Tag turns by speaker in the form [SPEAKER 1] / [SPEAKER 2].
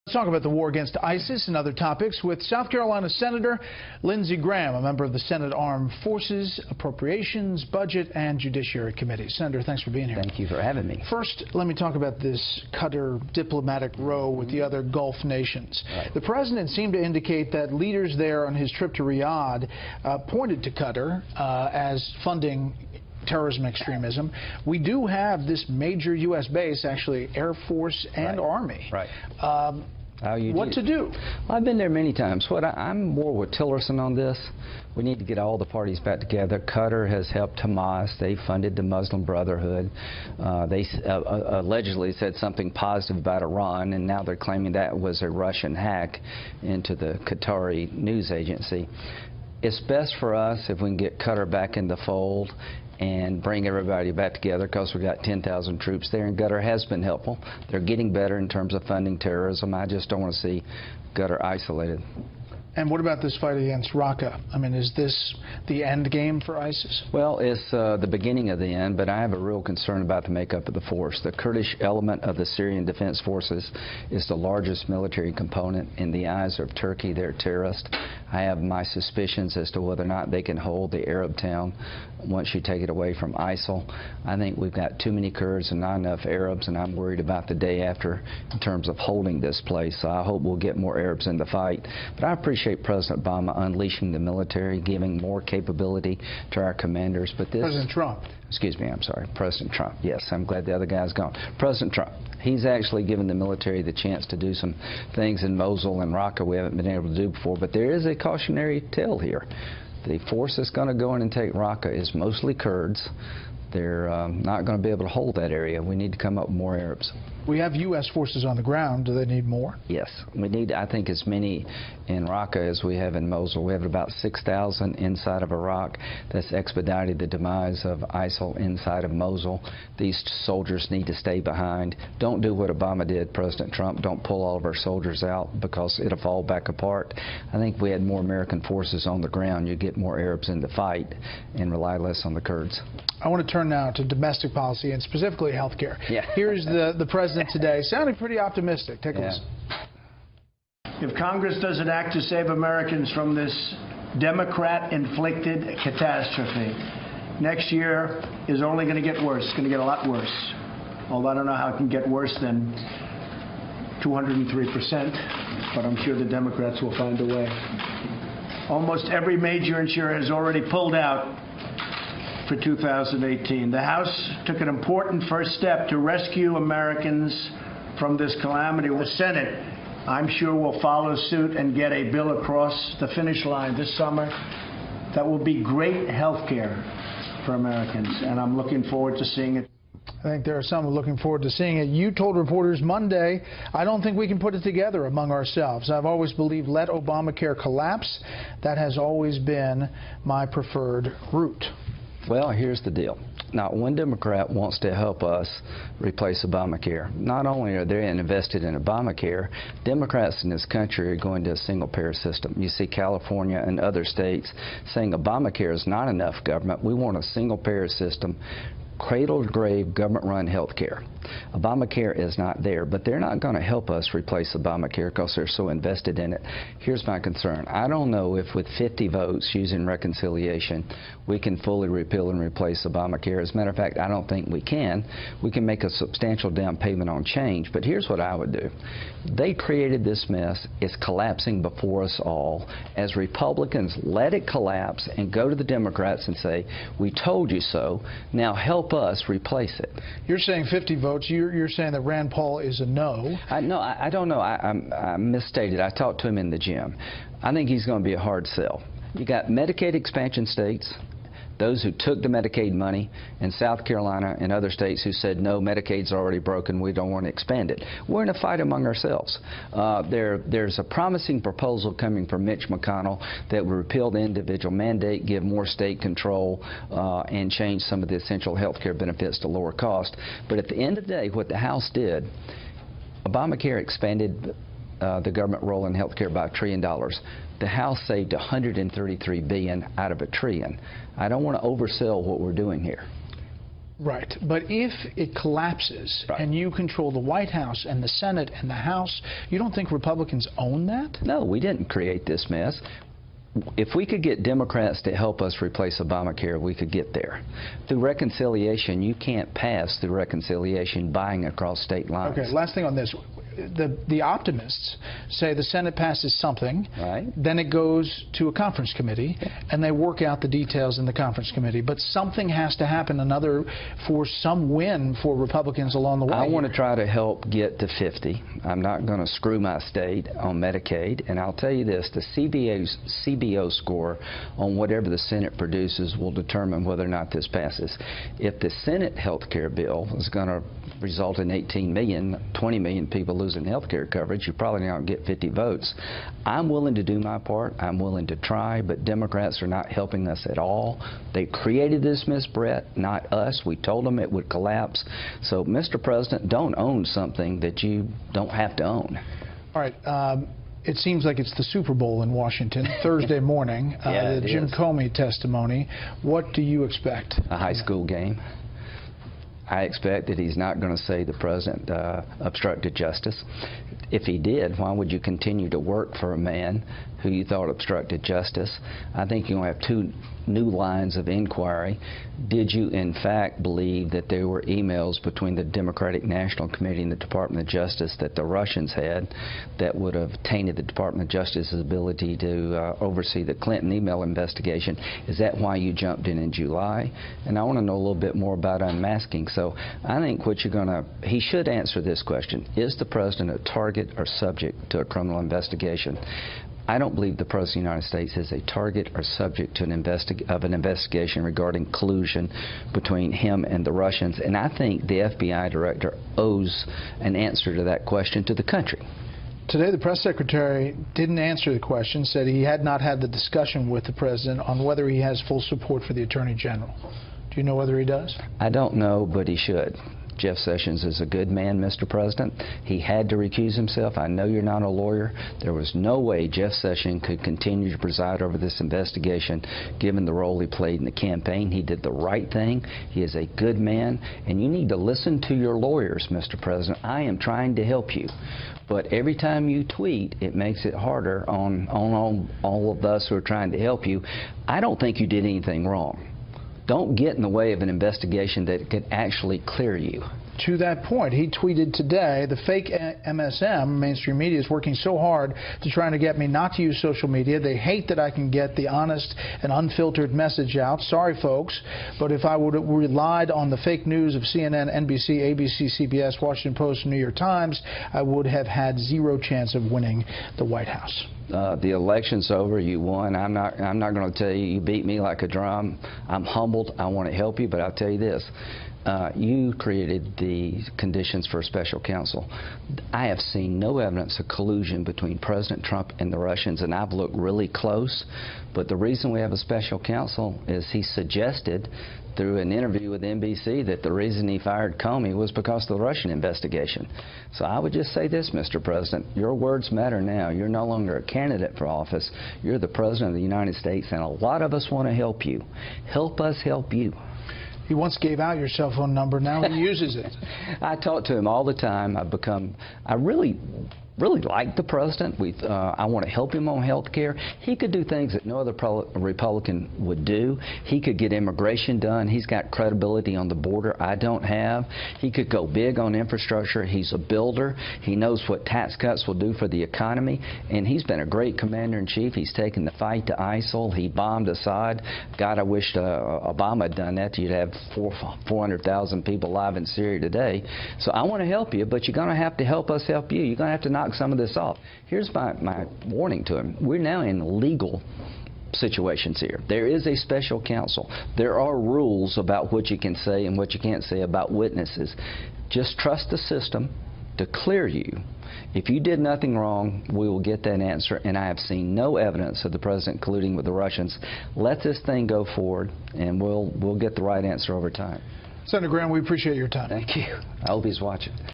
[SPEAKER 1] Let's talk about the war against ISIS and other topics with South Carolina Senator Lindsey Graham, a member of the Senate Armed Forces, Appropriations, Budget, and Judiciary Committee. Senator, thanks for being here.
[SPEAKER 2] Thank you for having me.
[SPEAKER 1] First, let me talk about this Qatar diplomatic row with the other Gulf nations.
[SPEAKER 2] Right.
[SPEAKER 1] The president seemed to indicate that leaders there on his trip to Riyadh pointed to Qatar as funding terrorism extremism. We do have this major U.S. base, actually Air Force and Army.
[SPEAKER 2] Right.
[SPEAKER 1] What to do?
[SPEAKER 2] Well, I've been there many times. I'm more with Tillerson on this. We need to get all the parties back together. Qatar has helped Hamas. They funded the Muslim Brotherhood. They allegedly said something positive about Iran, and now they're claiming that was a Russian hack into the Qatari news agency. It's best for us if we can get Qatar back in the fold and bring everybody back together, because we've got 10,000 troops there, and Qatar has been helpful. They're getting better in terms of funding terrorism. I just don't want to see Qatar isolated.
[SPEAKER 1] And what about this fight against Raqqa? I mean, is this the end game for ISIS? Well,
[SPEAKER 2] it's the beginning of the end, but I have a real concern about the makeup of the force. The Kurdish element of the Syrian Defense Forces is the largest military component. In the eyes of Turkey, they're terrorists. I have my suspicions as to whether or not they can hold the Arab town once you take it away from ISIL. I think we've got too many Kurds and not enough Arabs, and I'm worried about the day after in terms of holding this place. So I hope we'll get more Arabs in the fight. But I appreciate President Obama unleashing the military, giving more capability to our commanders. But this
[SPEAKER 1] President Trump.
[SPEAKER 2] Excuse me, I'm sorry. President Trump. Yes, I'm glad the other guy's gone. President Trump. He's actually given the military the chance to do some things in Mosul and Raqqa we haven't been able to do before. But there is a cautionary tale here. The force that's going to go in and take Raqqa is mostly Kurds. They're not going to be able to hold that area. We need to come up with more Arabs.
[SPEAKER 1] We have U.S. forces on the ground. Do they need more?
[SPEAKER 2] Yes. We need, I think, as many in Raqqa as we have in Mosul. We have about 6,000 inside of Iraq. That's expedited the demise of ISIL inside of Mosul. These soldiers need to stay behind. Don't do what Obama did, President Trump. Don't pull all of our soldiers out, because it'll fall back apart. I think if we had more American forces on the ground, you'd get more Arabs in the fight and rely less on the Kurds.
[SPEAKER 1] I want to turn now to domestic policy and specifically health care.
[SPEAKER 2] Yeah.
[SPEAKER 1] Here's the president today, sounding pretty optimistic. Take a listen.
[SPEAKER 3] If Congress doesn't act to save Americans from this Democrat-inflicted catastrophe, next year is only going to get worse. It's going to get a lot worse. Although I don't know how it can get worse than 203%, but I'm sure the Democrats will find a way. Almost every major insurer has already pulled out for 2018. The House took an important first step to rescue Americans from this calamity. The Senate, I'm sure, will follow suit and get a bill across the finish line this summer that will be great health care for Americans, and I'm looking forward to seeing it.
[SPEAKER 1] I think there are some who are looking forward to seeing it. You told reporters Monday, I don't think we can put it together among ourselves. I've always believed let Obamacare collapse. That has always been my preferred route.
[SPEAKER 2] Well, here's the deal. Now, one Democrat wants to help us replace Obamacare. Not only are they invested in Obamacare, Democrats in this country are going to a single-payer system. You see California and other states saying Obamacare is not enough government. We want a single-payer system, cradle-to-grave, government-run health care. Obamacare is not there, but they're not going to help us replace Obamacare because they're so invested in it. Here's my concern. I don't know if with 50 votes using reconciliation we can fully repeal and replace Obamacare. As a matter of fact, I don't think we can. We can make a substantial down payment on change, but here's what I would do. They created this mess. It's collapsing before us all. As Republicans, let it collapse and go to the Democrats and say, we told you so. Now help us replace it.
[SPEAKER 1] You're saying 50 votes. You're saying that Rand Paul is a no.
[SPEAKER 2] No, I don't know. I misstated. I talked to him in the gym. I think he's going to be a hard sell. You got Medicaid expansion states, those who took the Medicaid money, in South Carolina and other states who said, no, Medicaid's already broken, we don't want to expand it. We're in a fight among ourselves. There's a promising proposal coming from Mitch McConnell that will repeal the individual mandate, give more state control, and change some of the essential health care benefits to lower cost. But at the end of the day, what the House did, Obamacare expanded the government role in health care by $1 trillion. The House saved $133 billion out of $1 trillion. I don't want to oversell what we're doing here.
[SPEAKER 1] Right. But if it collapses and you control the White House and the Senate and the House, you don't think Republicans own that?
[SPEAKER 2] No, we didn't create this mess. If we could get Democrats to help us replace Obamacare, we could get there. Through reconciliation, you can't pass through reconciliation buying across state lines.
[SPEAKER 1] Okay, last thing on this. The optimists say the Senate passes something, then it goes to a conference committee, and they work out the details in the conference committee. But something has to happen, for some win for Republicans along the way.
[SPEAKER 2] I want to try to help get to 50. I'm not going to screw my state on Medicaid. And I'll tell you this, the CBO score on whatever the Senate produces will determine whether or not this passes. If the Senate health care bill is going to result in 18 million, 20 million people losing health care coverage, you probably don't get 50 votes. I'm willing to do my part. I'm willing to try, but Democrats are not helping us at all. They created this, Ms. Brett, not us. We told them it would collapse. So, Mr. President, don't own something that you don't have to own.
[SPEAKER 1] All right. It seems like it's the Super Bowl in Washington Thursday morning, the Jim Comey testimony. What do you expect?
[SPEAKER 2] A high school game. I expect that he's not going to say the president obstructed justice. If he did, why would you continue to work for a man who you thought obstructed justice? I think you're going to have two new lines of inquiry. Did you, in fact, believe that there were emails between the Democratic National Committee and the Department of Justice that the Russians had that would have tainted the Department of Justice's ability to oversee the Clinton email investigation? Is that why you jumped in July? And I want to know a little bit more about unmasking. So I think what you're going to, he should answer this question. Is the president a target or subject to a criminal investigation? I don't believe the President of the United States is a target or subject to an investigation regarding collusion between him and the Russians, and I think the FBI director owes an answer to that question to the country.
[SPEAKER 1] Today, the press secretary didn't answer the question, said he had not had the discussion with the president on whether he has full support for the Attorney General. Do you know whether he does?
[SPEAKER 2] I don't know, but he should. Jeff Sessions is a good man, Mr. President. He had to recuse himself. I know you're not a lawyer. There was no way Jeff Sessions could continue to preside over this investigation given the role he played in the campaign. He did the right thing. He is a good man, and you need to listen to your lawyers, Mr. President. I am trying to help you. But every time you tweet, it makes it harder on all of us who are trying to help you. I don't think you did anything wrong. Don't get in the way of an investigation that could actually clear you.
[SPEAKER 1] To that point, he tweeted today, the fake MSM, mainstream media, is working so hard to try to get me not to use social media. They hate that I can get the honest and unfiltered message out. Sorry, folks, but if I would have relied on the fake news of CNN, NBC, ABC, CBS, Washington Post, and New York Times, I would have had zero chance of winning the White House.
[SPEAKER 2] The election's over. You won. I'm not going to tell you you beat me like a drum. I'm humbled. I want to help you, but I'll tell you this. You created the conditions for a special counsel. I have seen no evidence of collusion between President Trump and the Russians, and I've looked really close. But the reason we have a special counsel is he suggested through an interview with NBC that the reason he fired Comey was because of the Russian investigation. So I would just say this, Mr. President, your words matter now. You're no longer a candidate for office. You're the President of the United States, and a lot of us want to help you. Help us help you.
[SPEAKER 1] He once gave out your cell phone number. Now he uses it.
[SPEAKER 2] I talk to him all the time. I really like the president. I want to help him on health care. He could do things that no other Republican would do. He could get immigration done. He's got credibility on the border I don't have. He could go big on infrastructure. He's a builder. He knows what tax cuts will do for the economy, and he's been a great commander-in-chief. He's taken the fight to ISIL. He bombed Assad. God, I wish Obama had done that. You'd have 400,000 people alive in Syria today. So I want to help you, but you're going to have to help us help you. You're going to have to knock some of this off. Here's my warning to him. We're now in legal situations here. There is a special counsel. There are rules about what you can say and what you can't say about witnesses. Just trust the system to clear you. If you did nothing wrong, we will get that answer, and I have seen no evidence of the president colluding with the Russians. Let this thing go forward, and we'll get the right answer over time.
[SPEAKER 1] Senator Graham, we appreciate your time.
[SPEAKER 2] Thank you. I hope he's watching.